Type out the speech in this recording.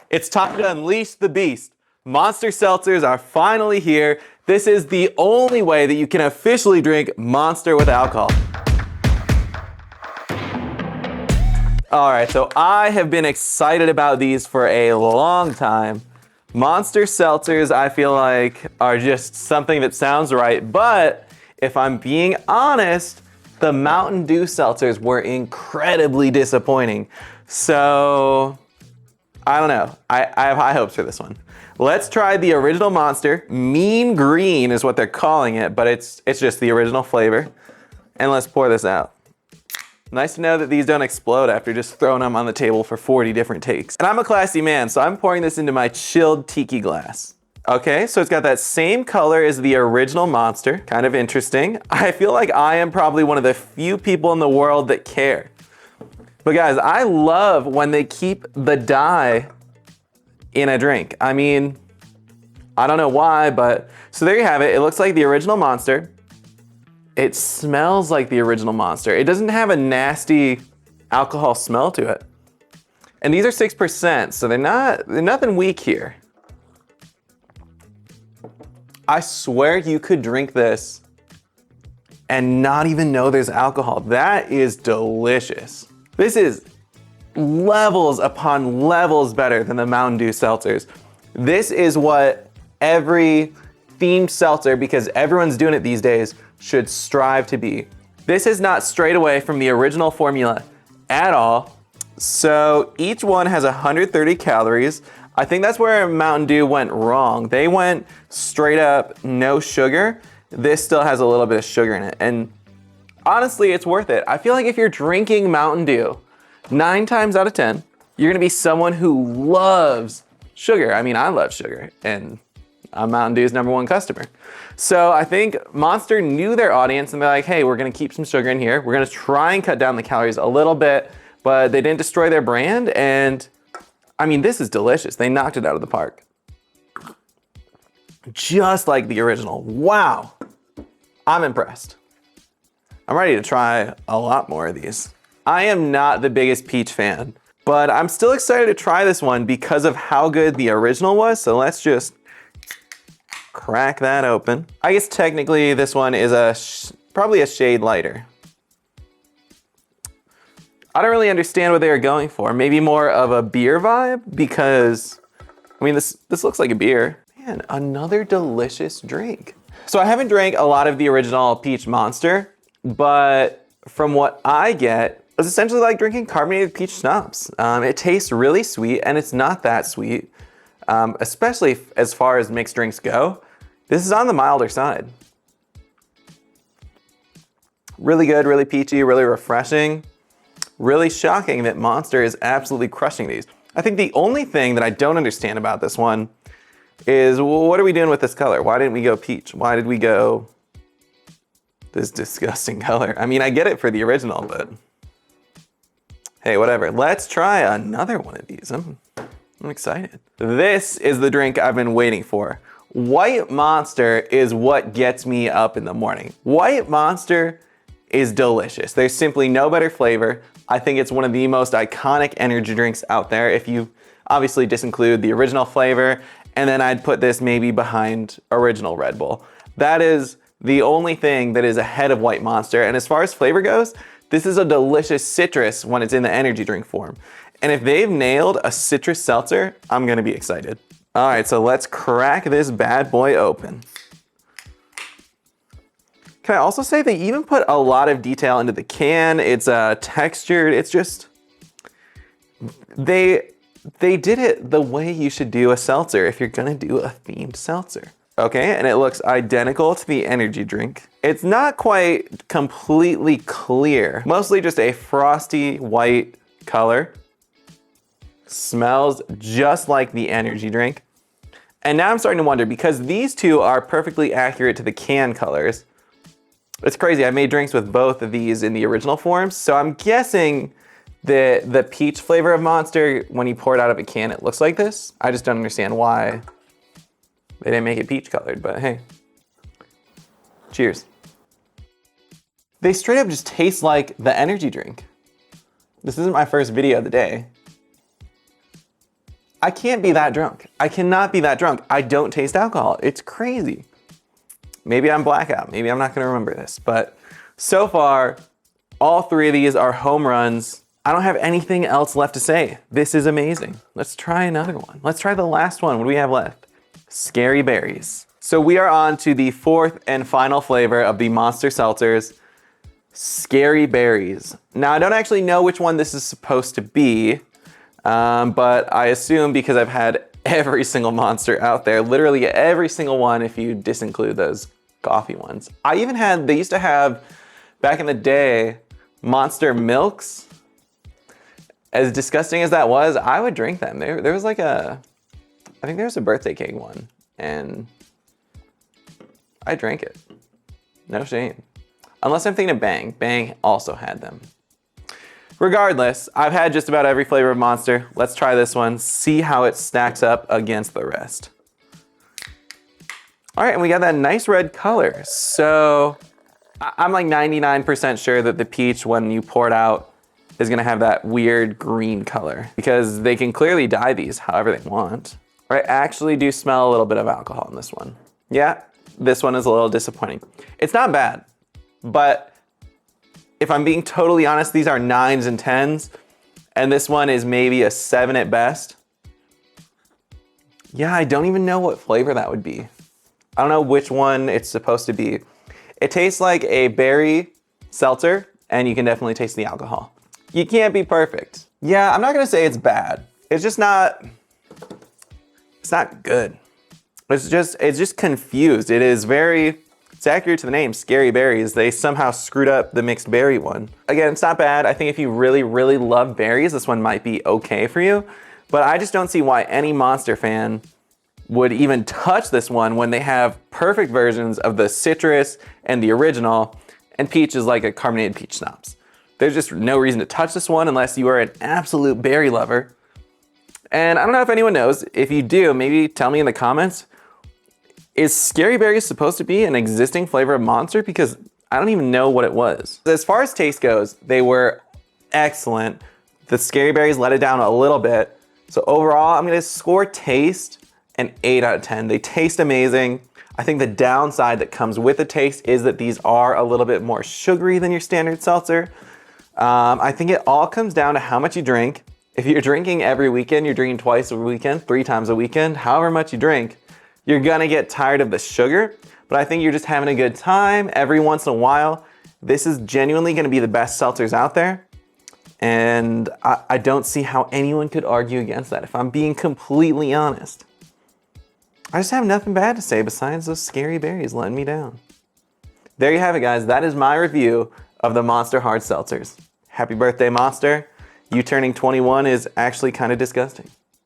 It's time to unleash the beast. Monster seltzers are finally here. This is the only way that you can officially drink Monster with alcohol. All right, so I have been excited about these for a long time. Monster seltzers, I feel like, are just something that sounds right, but if I'm being honest, the Mountain Dew seltzers were incredibly disappointing. So, I don't know. I have high hopes for this one. Let's try the original Monster. Mean Green is what they're calling it, but it's just the original flavor. And let's pour this out. Nice to know that these don't explode after just throwing them on the table for 40 different takes. And I'm a classy man, so I'm pouring this into my chilled tiki glass. Okay, so it's got that same color as the original Monster. Kind of interesting. I feel like I am probably one of the few people in the world that care. But guys, I love when they keep the dye in a drink. I mean, I don't know why, but so there you have it. It looks like the original Monster. It smells like the original Monster. It doesn't have a nasty alcohol smell to it. And these are 6%, so they're nothing weak here. I swear you could drink this and not even know there's alcohol. That is delicious. This is levels upon levels better than the Mountain Dew seltzers. This is what every themed seltzer, because everyone's doing it these days, should strive to be. This is not strayed away from the original formula at all. So each one has 130 calories. I think that's where Mountain Dew went wrong. They went straight up no sugar. This still has a little bit of sugar in it. And honestly, it's worth it. I feel like if you're drinking Mountain Dew, 9 times out of 10, you're gonna be someone who loves sugar. I mean, I love sugar, and I'm Mountain Dew's #1 customer. So I think Monster knew their audience, and they're like, hey, we're gonna keep some sugar in here. We're gonna try and cut down the calories a little bit, but they didn't destroy their brand, and I mean, this is delicious. They knocked it out of the park. Just like the original. Wow, I'm impressed. I'm ready to try a lot more of these. I am not the biggest peach fan, but I'm still excited to try this one because of how good the original was. So let's just crack that open. I guess technically this one is probably a shade lighter. I don't really understand what they were going for. Maybe more of a beer vibe, because I mean, this looks like a beer. Man, another delicious drink. So I haven't drank a lot of the original peach Monster, but from what I get, it's essentially like drinking carbonated peach schnapps. It tastes really sweet, and it's not that sweet, especially as far as mixed drinks go. This is on the milder side. Really good, really peachy, really refreshing. Really shocking that Monster is absolutely crushing these. I think the only thing that I don't understand about this one is, well, what are we doing with this color? Why didn't we go peach? Why did we go this disgusting color? I mean, I get it for the original, but hey, whatever. Let's try another one of these. I'm excited. This is the drink I've been waiting for. White Monster is what gets me up in the morning. White Monster is delicious. There's simply no better flavor. I think it's one of the most iconic energy drinks out there, if you obviously disinclude the original flavor, and then I'd put this maybe behind original Red Bull. That is the only thing that is ahead of White Monster, and as far as flavor goes, this is a delicious citrus when it's in the energy drink form. And if they've nailed a citrus seltzer, I'm gonna be excited. All right, so let's crack this bad boy open. Can I also say they even put a lot of detail into the can? It's textured, it's just, they did it the way you should do a seltzer if you're gonna do a themed seltzer. Okay, and it looks identical to the energy drink. It's not quite completely clear, mostly just a frosty white color. Smells just like the energy drink. And now I'm starting to wonder, because these two are perfectly accurate to the can colors. It's crazy, I made drinks with both of these in the original forms, so I'm guessing that the peach flavor of Monster, when you pour it out of a can, it looks like this. I just don't understand why they didn't make it peach colored, but hey. Cheers. They straight up just taste like the energy drink. This isn't my first video of the day. I can't be that drunk. I cannot be that drunk. I don't taste alcohol. It's crazy. Maybe I'm blackout. Maybe I'm not gonna remember this. But so far, all three of these are home runs. I don't have anything else left to say. This is amazing. Let's try another one. Let's try the last one. What do we have left? Scary berries. So we are on to the fourth and final flavor of the Monster Seltzers, Scary Berries. Now, I don't actually know which one this is supposed to be, but I assume because I've had every single Monster out there, literally every single one if you disinclude those coffee ones. I even had, they used to have, back in the day, Monster Milks. As disgusting as that was, I would drink them. There was like a, I think there was a birthday cake one, and I drank it. No shame. Unless I'm thinking of Bang. Bang also had them. Regardless, I've had just about every flavor of Monster. Let's try this one, see how it stacks up against the rest. All right, and we got that nice red color. So I'm like 99% sure that the peach, when you pour it out, is gonna have that weird green color because they can clearly dye these however they want. I actually do smell a little bit of alcohol in this one. Yeah, this one is a little disappointing. It's not bad, but if I'm being totally honest, these are 9s and 10s, and this one is maybe a 7 at best. Yeah, I don't even know what flavor that would be. I don't know which one it's supposed to be. It tastes like a berry seltzer, and you can definitely taste the alcohol. You can't be perfect. Yeah, I'm not gonna say it's bad. It's just not, it's not good. It's just confused. It is very, it's accurate to the name, Scary Berries. They somehow screwed up the mixed berry one. Again, it's not bad. I think if you really, really love berries, this one might be okay for you. But I just don't see why any Monster fan would even touch this one when they have perfect versions of the citrus and the original, and peach is like a carbonated peach schnapps. There's just no reason to touch this one unless you are an absolute berry lover. And I don't know if anyone knows. If you do, maybe tell me in the comments. Is Scary Berries supposed to be an existing flavor of Monster? Because I don't even know what it was. As far as taste goes, they were excellent. The Scary Berries let it down a little bit. So overall, I'm gonna score taste an 8 out of 10. They taste amazing. I think the downside that comes with the taste is that these are a little bit more sugary than your standard seltzer. I think it all comes down to how much you drink. If you're drinking every weekend, you're drinking twice a weekend, 3 times a weekend, however much you drink, you're gonna get tired of the sugar, but I think you're just having a good time every once in a while. This is genuinely gonna be the best seltzers out there, and I don't see how anyone could argue against that, if I'm being completely honest. I just have nothing bad to say besides those Scary Berries letting me down. There you have it, guys. That is my review of the Monster Hard Seltzers. Happy birthday, Monster. You turning 21 is actually kind of disgusting.